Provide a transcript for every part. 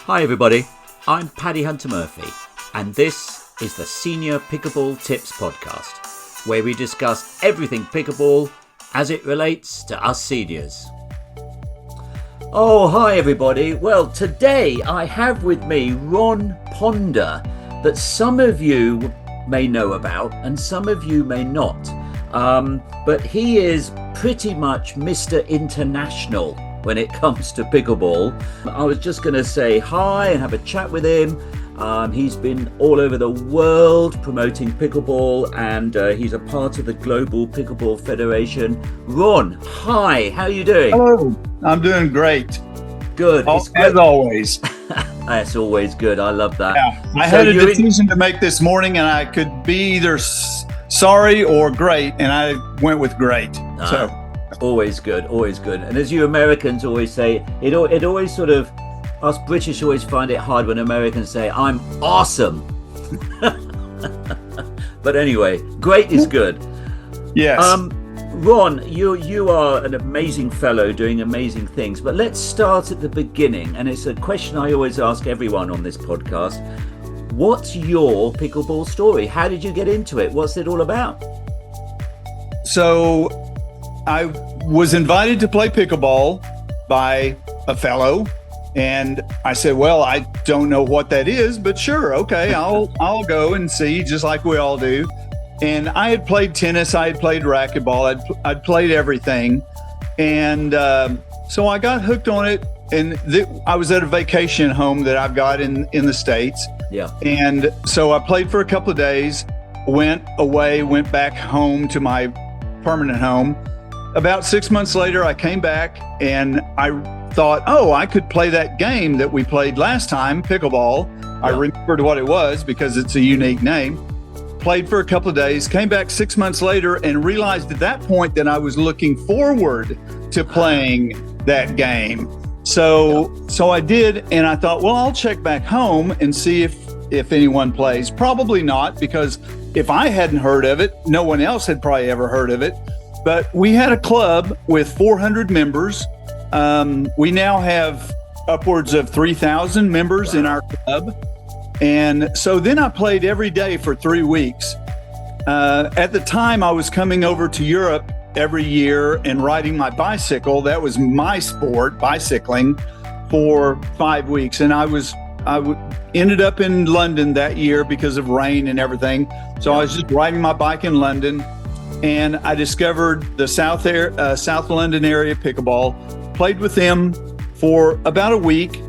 Hi everybody, I'm Paddy Hunter-Murphy, and this is the Senior Pickleball Tips Podcast, where we discuss everything pickleball as it relates to us seniors. Oh, hi everybody. Well, today I have with me Ron Ponder, that some of you may know about and some of you may not. But he is pretty much Mr. International when it comes to pickleball. I was just going to say hi and have a chat with him. He's been all over the world promoting pickleball, and he's a part of the Global Pickleball Federation. Ron, hi, how are you doing? Hello, I'm doing great. Good. As always. That's always good. I love that. Yeah. I had a decision to make this morning, and I could be either sorry or great, and I went with great. So always good, always good. And as you Americans always say, it always sort of, us British always find it hard when Americans say, I'm awesome. But anyway, great is good. Yes. Ron, you are an amazing fellow doing amazing things, but let's start at the beginning. And it's a question I always ask everyone on this podcast. What's your pickleball story? How did you get into it? What's it all about? So I was invited to play pickleball by a fellow, and I said, well, I don't know what that is, but sure, okay, I'll go and see, just like we all do. And I had played tennis, I had played racquetball, I'd played everything. And so I got hooked on it. And I was at a vacation home that I've got in the States. Yeah. And so I played for a couple of days, went back home to my permanent home. About 6 months later, I came back and I thought, I could play that game that we played last time, pickleball. Yeah. I remembered what it was because it's a unique name. Played for a couple of days, came back 6 months later and realized at that point that I was looking forward to playing that game. So I did, and I thought, well, I'll check back home and see if anyone plays. Probably not, because if I hadn't heard of it, no one else had probably ever heard of it. But we had a club with 400 members. We now have upwards of 3,000 members in our club. And so then I played every day for 3 weeks. At the time, I was coming over to Europe every year and riding my bicycle. That was my sport, bicycling, for 5 weeks. And I ended up in London that year because of rain and everything. So I was just riding my bike in London, and I discovered the South London area pickleball, played with them for about a week.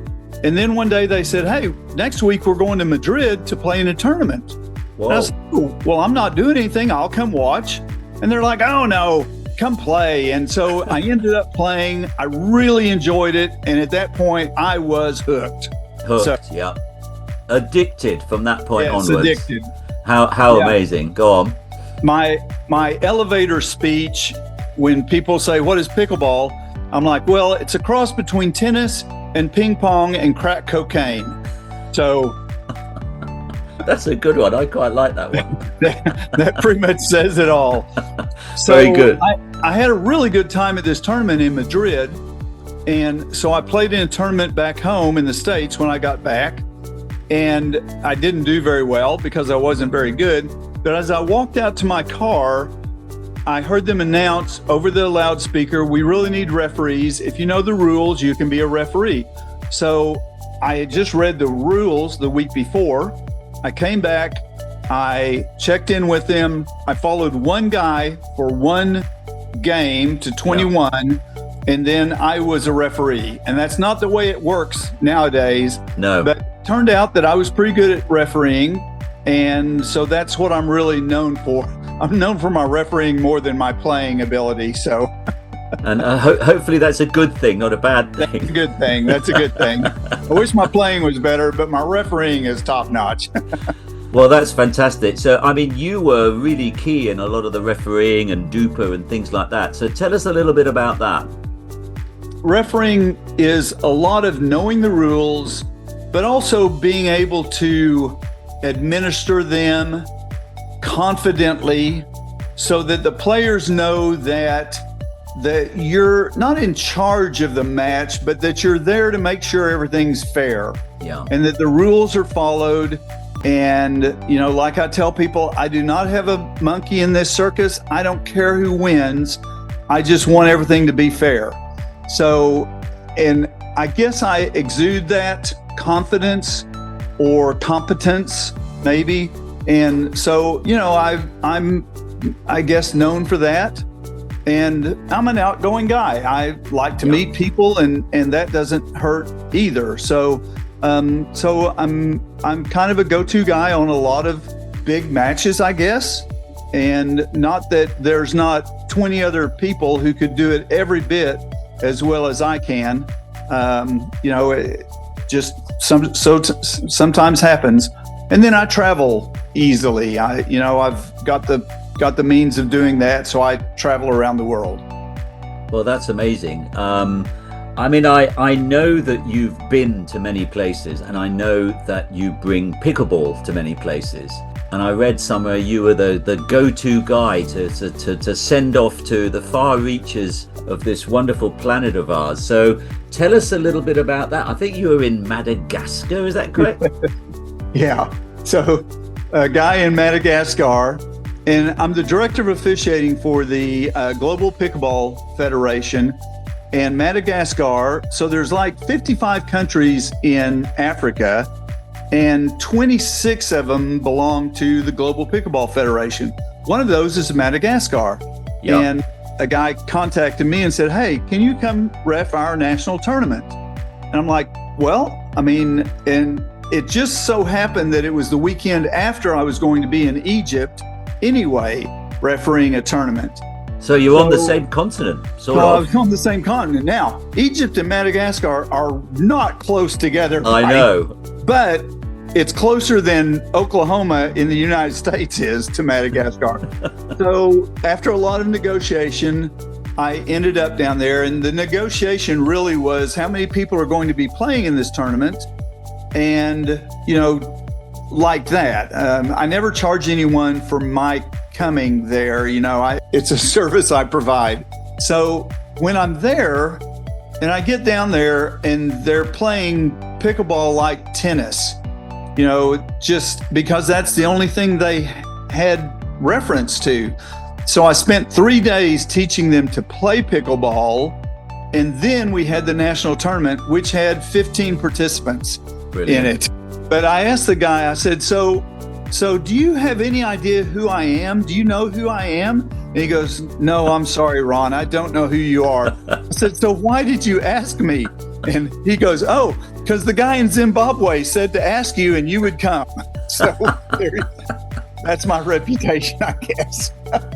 And then one day they said, hey, next week we're going to Madrid to play in a tournament. Whoa. And I said, well, I'm not doing anything. I'll come watch. And they're like, oh no, come play. And so I ended up playing. I really enjoyed it. And at that point I was hooked. Yeah. Addicted from that point onwards. Addicted. How amazing. Go on. My elevator speech, when people say, what is pickleball? I'm like, well, it's a cross between tennis and ping pong and crack cocaine. So that's a good one. I quite like that one. that pretty much says it all. So very good. I had a really good time at this tournament in Madrid. And so I played in a tournament back home in the States when I got back. And I didn't do very well because I wasn't very good. But as I walked out to my car, I heard them announce over the loudspeaker, we really need referees. If you know the rules, you can be a referee. So I had just read the rules the week before. I came back, I checked in with them. I followed one guy for one game to 21, and then I was a referee. And that's not the way it works nowadays. No. But it turned out that I was pretty good at refereeing. And so that's what I'm really known for. I'm known for my refereeing more than my playing ability. So, and hopefully that's a good thing, not a bad thing. That's a good thing. That's a good thing. I wish my playing was better, but my refereeing is top notch. Well, that's fantastic. So, I mean, you were really key in a lot of the refereeing and DUPR and things like that. So tell us a little bit about that. Refereeing is a lot of knowing the rules, but also being able to administer them confidently so that the players know that that you're not in charge of the match, but that you're there to make sure everything's fair. Yeah. And that the rules are followed. And, like I tell people, I do not have a monkey in this circus. I don't care who wins. I just want everything to be fair. So, and I guess I exude that confidence or competence, maybe. And so, I'm, I guess, known for that. And I'm an outgoing guy. I like to meet people, and that doesn't hurt either. So I'm kind of a go-to guy on a lot of big matches, I guess. And not that there's not 20 other people who could do it every bit as well as I can. It just sometimes happens. And then I travel easily. I've got the means of doing that, so I travel around the world. Well, that's amazing. I know that you've been to many places, and I know that you bring pickleball to many places. And I read somewhere you were the go-to guy to send off to the far reaches of this wonderful planet of ours. So tell us a little bit about that. I think you were in Madagascar, is that correct? Yeah. So a guy in Madagascar, and I'm the Director of Officiating for the Global Pickleball Federation. And Madagascar, so there's like 55 countries in Africa, and 26 of them belong to the Global Pickleball Federation. One of those is Madagascar. Yep. And a guy contacted me and said, "Hey, can you come ref our national tournament?" And I'm like, and it just so happened that it was the weekend after I was going to be in Egypt anyway, refereeing a tournament. So you're on the same continent, sort of. I was on the same continent. Now, Egypt and Madagascar are not close together. I know. But it's closer than Oklahoma in the United States is to Madagascar. So after a lot of negotiation, I ended up down there. And the negotiation really was how many people are going to be playing in this tournament. And, like that. I never charge anyone for my coming there. It's a service I provide. So when I'm there and I get down there and they're playing pickleball like tennis, just because that's the only thing they had reference to. So I spent 3 days teaching them to play pickleball. And then we had the national tournament, which had 15 participants in it. But I asked the guy, I said, so do you have any idea who I am? Do you know who I am? And he goes, "No, I'm sorry, Ron. I don't know who you are." I said, "So why did you ask me?" And he goes, "Oh, because the guy in Zimbabwe said to ask you and you would come." So that's my reputation, I guess.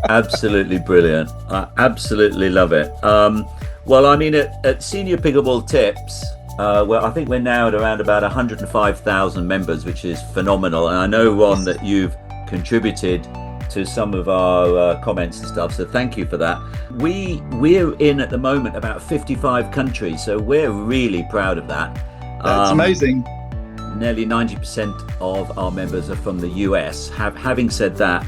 Absolutely brilliant. I absolutely love it. At Senior Pickleball Tips, I think we're now at around about 105,000 members, which is phenomenal. And I know, Ron, that you've contributed to some of our comments and stuff, so thank you for that. We're in at the moment about 55 countries, so we're really proud of that. That's amazing. Nearly 90% of our members are from the US. Having said that,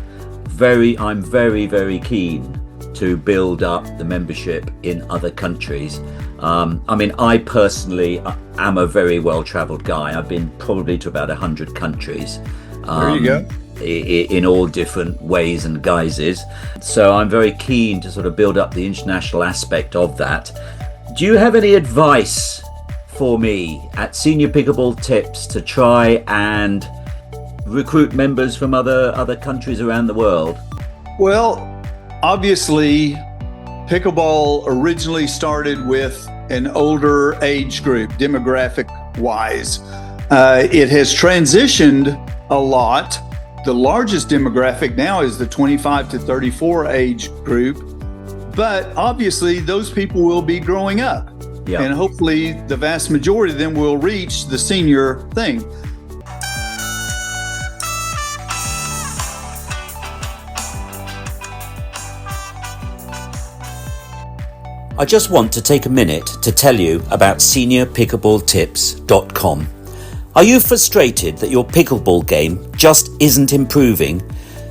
I'm very, very keen to build up the membership in other countries. I personally am a very well-traveled guy. I've been probably to about 100 countries. There you go. In all different ways and guises. So I'm very keen to sort of build up the international aspect of that. Do you have any advice for me at Senior Pickleball Tips to try and recruit members from other countries around the world? Well, obviously, pickleball originally started with an older age group, demographic-wise. It has transitioned a lot. The largest demographic now is the 25 to 34 age group. But obviously, those people will be growing up. Yeah. And hopefully, the vast majority of them will reach the senior thing. I just want to take a minute to tell you about seniorpickleballtips.com. Are you frustrated that your pickleball game just isn't improving?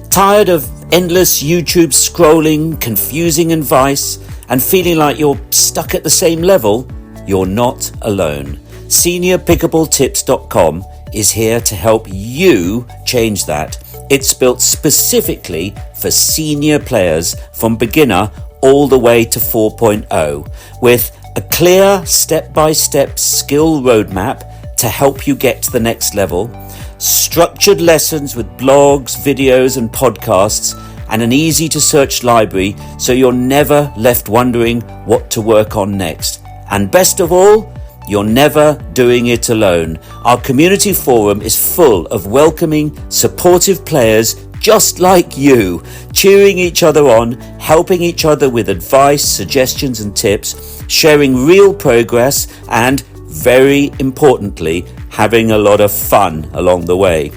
Tired of endless YouTube scrolling, confusing advice, and feeling like you're stuck at the same level, you're not alone. SeniorPickleballTips.com is here to help you change that. It's built specifically for senior players from beginner all the way to 4.0 with a clear step-by-step skill roadmap to help you get to the next level, structured lessons with blogs, videos and podcasts, and an easy to search library so you're never left wondering what to work on next. And best of all, you're never doing it alone. Our community forum is full of welcoming, supportive players just like you, cheering each other on, helping each other with advice, suggestions and tips, sharing real progress, and very importantly, having a lot of fun along the way.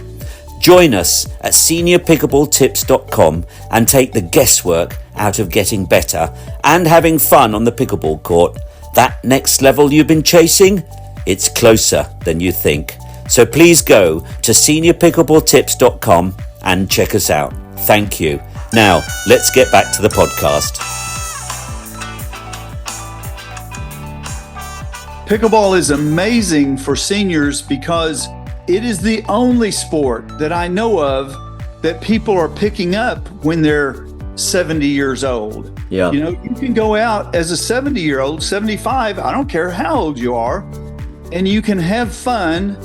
Join us at seniorpickleballtips.com and take the guesswork out of getting better and having fun on the pickleball court. That next level you've been chasing, it's closer than you think. So please go to seniorpickleballtips.com and check us out. Thank you. Now, let's get back to the podcast. Pickleball is amazing for seniors because it is the only sport that I know of that people are picking up when they're 70 years old. Yeah. You know, you can go out as a 70-year-old, 75, I don't care how old you are, and you can have fun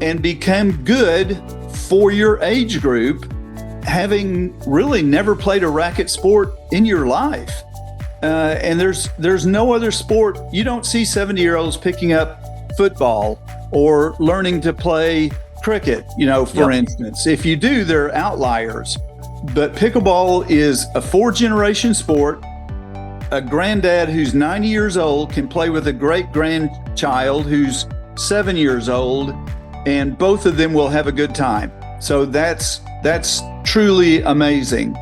and become good for your age group, having really never played a racket sport in your life. And there's no other sport. You don't see 70-year-olds picking up football or learning to play cricket, you know, for instance. If you do, they're outliers. But pickleball is a 4th-generation sport. A granddad who's 90 years old can play with a great-grandchild who's 7 years old, and both of them will have a good time. So that's truly amazing.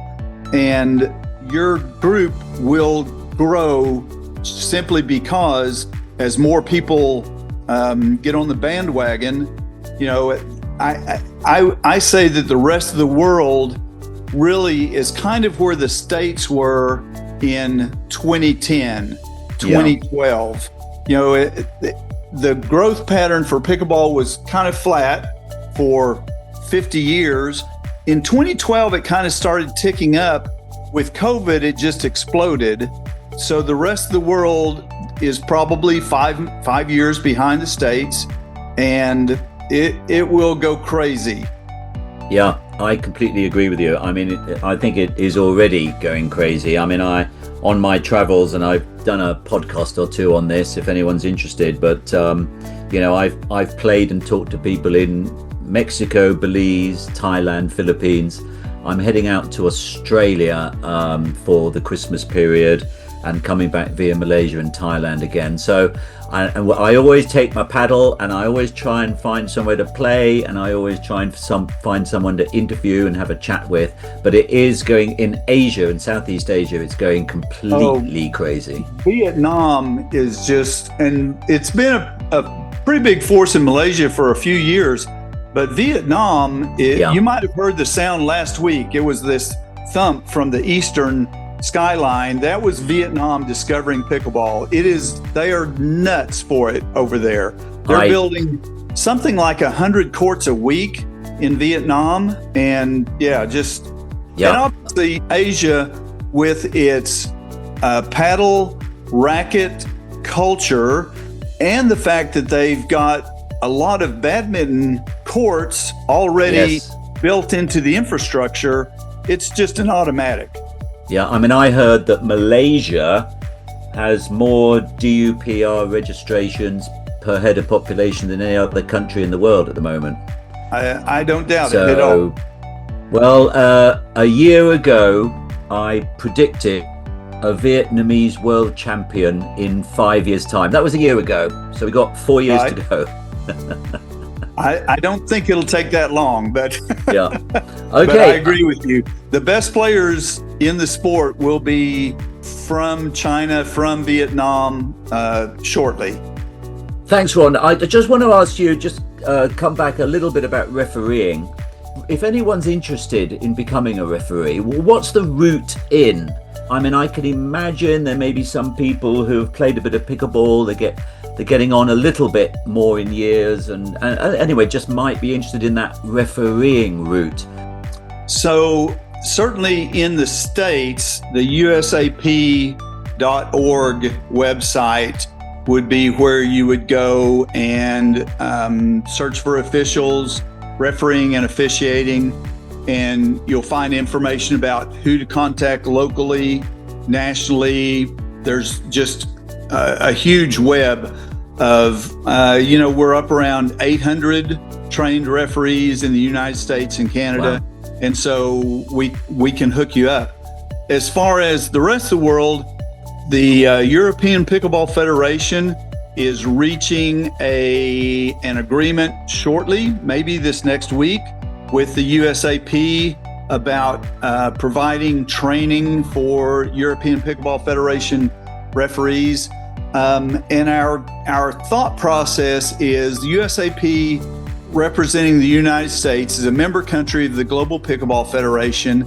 And your group will grow simply because as more people get on the bandwagon, you know, I say that the rest of the world really is kind of where the States were in 2010, 2012. You know, the growth pattern for pickleball was kind of flat for 50 years. In 2012, it kind of started ticking up. With COVID, it just exploded. So the rest of the world is probably five years behind the States, and it will go crazy. Yeah, I completely agree with you. I mean, I think it is already going crazy. I mean, on my travels, and I've done a podcast or two on this if anyone's interested, but you know, I've played and talked to people in Mexico, Belize, Thailand, Philippines. I'm heading out to Australia for the Christmas period and coming back via Malaysia and Thailand again. So I always take my paddle, and I always try and find somewhere to play, and I always try and find someone to interview and have a chat with. But it is going in Asia and Southeast Asia, it's going completely crazy. Vietnam is just, and it's been a pretty big force in Malaysia for a few years. But Vietnam, you might have heard the sound last week. It was this thump from the eastern skyline. That was Vietnam discovering pickleball. They are nuts for it over there. They're building something like 100 courts a week in Vietnam. And and obviously Asia with its paddle racket culture, and the fact that they've got a lot of badminton courts already built into the infrastructure. It's just an automatic. Yeah, I mean, I heard that Malaysia has more DUPR registrations per head of population than any other country in the world at the moment. I don't doubt it at all. Well, a year ago, I predicted a Vietnamese world champion in 5 years' time. That was a year ago, so we got 4 years to go. I don't think it'll take that long, but yeah. Okay. But I agree with you. The best players in the sport will be from China, from Vietnam shortly. Thanks, Ron. I just want to ask you, come back a little bit about refereeing, If anyone's interested in becoming a referee, well, what's the route in? I mean, I can imagine there may be some people who have played a bit of pickleball, they're getting on a little bit more in years, and anyway, just might be interested in that refereeing route. So certainly in the States, the USAP.org website would be where you would go and search for officials, refereeing and officiating, and you'll find information about who to contact locally, nationally. There's just a huge web of, we're up around 800 trained referees in the United States and Canada. Wow. And so we can hook you up. As far as the rest of the world, the European Pickleball Federation is reaching an agreement shortly, maybe this next week, with the USAP about providing training for European Pickleball Federation referees. And our thought process is the USAP, representing the United States, is a member country of the Global Pickleball Federation.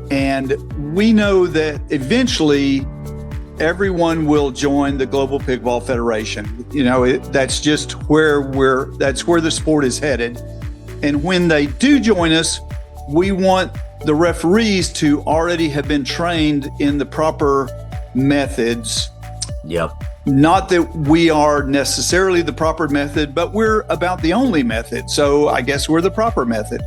And we know that eventually everyone will join the Global Pickleball Federation. That's just that's where the sport is headed. And when they do join us, we want the referees to already have been trained in the proper methods. Yep. Not that we are necessarily the proper method, but we're about the only method. So I guess we're the proper method.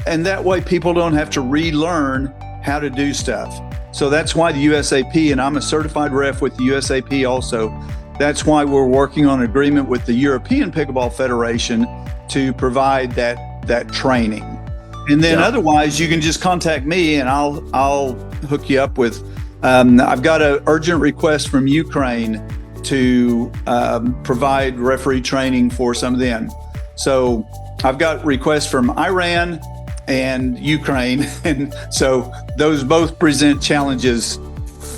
And that way people don't have to relearn how to do stuff. So that's why the USAP, and I'm a certified ref with the USAP also, that's why we're working on an agreement with the European Pickleball Federation to provide that training. And then otherwise you can just contact me and I'll hook you up with, I've got an urgent request from Ukraine to provide referee training for some of them. So I've got requests from Iran and Ukraine. And so those both present challenges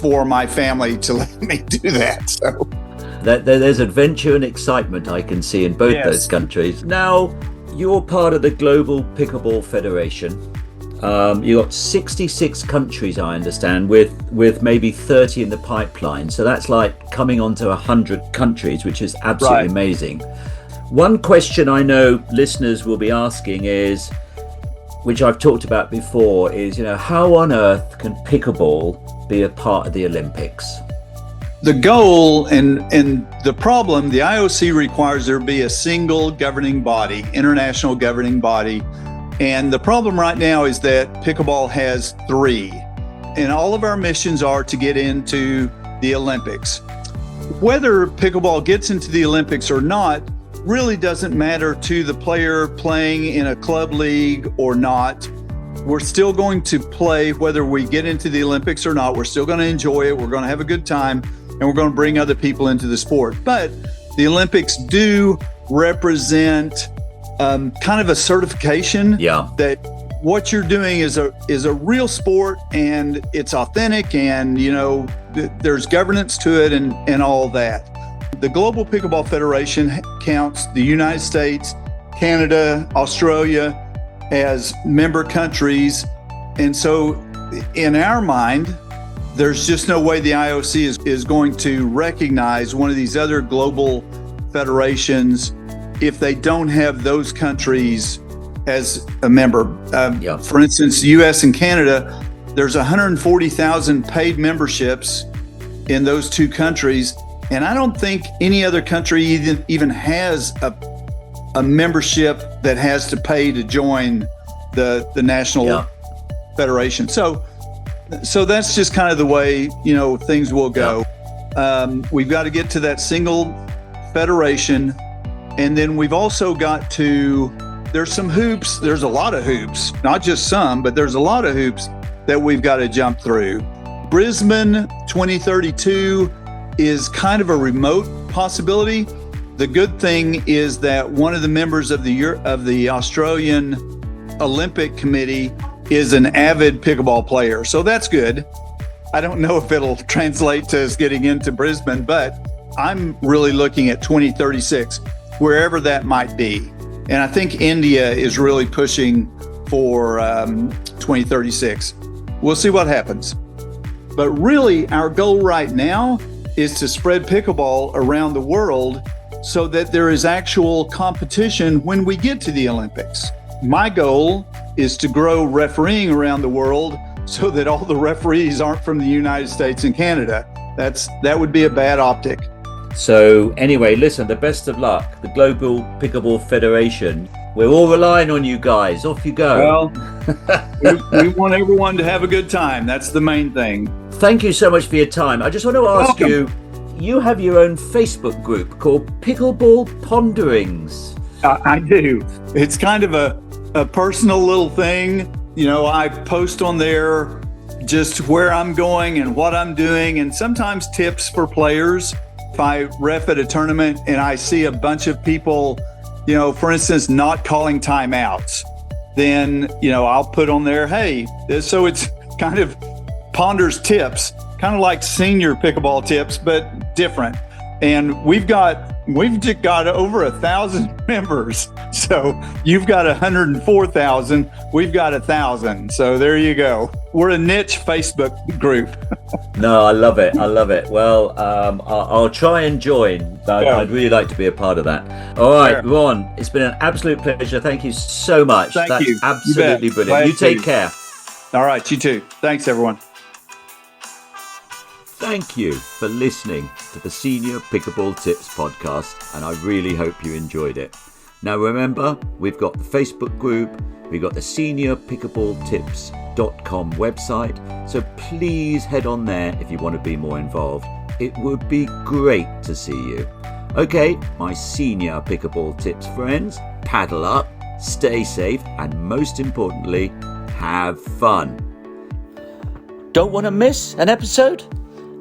for my family to let me do that. So there's adventure and excitement I can see in both those countries. Now, you're part of the Global Pickleball Federation. You got 66 countries, I understand, with maybe 30 in the pipeline. So that's like coming onto 100 countries, which is absolutely amazing. One question I know listeners will be asking is, which I've talked about before, is, how on earth can pickleball be a part of the Olympics? The goal and the problem, the IOC requires there be a single governing body, international governing body. And the problem right now is that pickleball has 3. And all of our missions are to get into the Olympics. Whether pickleball gets into the Olympics or not really doesn't matter to the player playing in a club league or not. We're still going to play whether we get into the Olympics or not. We're still going to enjoy it. We're going to have a good time, and we're going to bring other people into the sport. But the Olympics do represent kind of a certification that what you're doing is a real sport, and it's authentic, and there's governance to it and all that. The Global Pickleball Federation counts the United States, Canada, Australia as member countries. And so in our mind, there's just no way the IOC is going to recognize one of these other global federations if they don't have those countries as a member. For instance, the US and Canada, there's 140,000 paid memberships in those 2 countries. And I don't think any other country even has a membership that has to pay to join the national federation. So that's just kind of the way, things will go. We've got to get to that single federation. And then we've also got there's some hoops. There's a lot of hoops, not just some, but there's a lot of hoops that we've got to jump through. Brisbane 2032 is kind of a remote possibility. The good thing is that one of the members of the Australian Olympic Committee is an avid pickleball player. So that's good. I don't know if it'll translate to us getting into Brisbane, but I'm really looking at 2036, wherever that might be. And I think India is really pushing for 2036. We'll see what happens. But really, our goal right now is to spread pickleball around the world so that there is actual competition when we get to the Olympics. My goal is to grow refereeing around the world so that all the referees aren't from the United States and Canada. That would be a bad optic. So anyway, listen, the best of luck. The Global Pickleball Federation, we're all relying on you guys. Off you go. Well, we want everyone to have a good time. That's the main thing. Thank you so much for your time. I just want to ask you have your own Facebook group called Pickleball Ponderings. I do. It's kind of a personal little thing. You know, I post on there just where I'm going and what I'm doing, and sometimes tips for players. If I ref at a tournament and I see a bunch of people, you know, for instance, not calling timeouts, then, you know, I'll put on there, hey, so it's kind of ponders tips, kind of like senior pickleball tips, but different. And we've just got over 1,000 members. So you've got 104,000. We've got 1,000. So there you go. We're a niche Facebook group. No, I love it. Well, I'll try and join. I'd really like to be a part of that. All right, Ron, it's been an absolute pleasure. Thank you so much. Thank you. Absolutely brilliant. Glad You take care. All right, you too. Thanks, everyone. Thank you for listening to the Senior Pickleball Tips podcast, and I really hope you enjoyed it. Now remember, we've got the Facebook group, we've got the seniorpickleballtips.com website, so please head on there if you want to be more involved. It would be great to see you. Okay, my Senior Pickleball Tips friends, paddle up, stay safe, and most importantly, have fun. Don't want to miss an episode?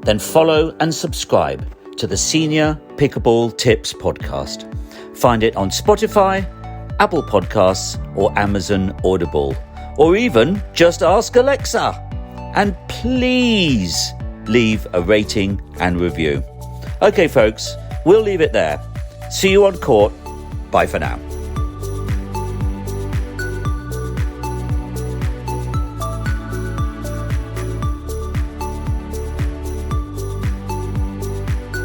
Then follow and subscribe to the Senior Pickleball Tips podcast. Find it on Spotify, Apple Podcasts, or Amazon Audible, or even just ask Alexa. And please leave a rating and review. Okay, folks, we'll leave it there. See you on court. Bye for now.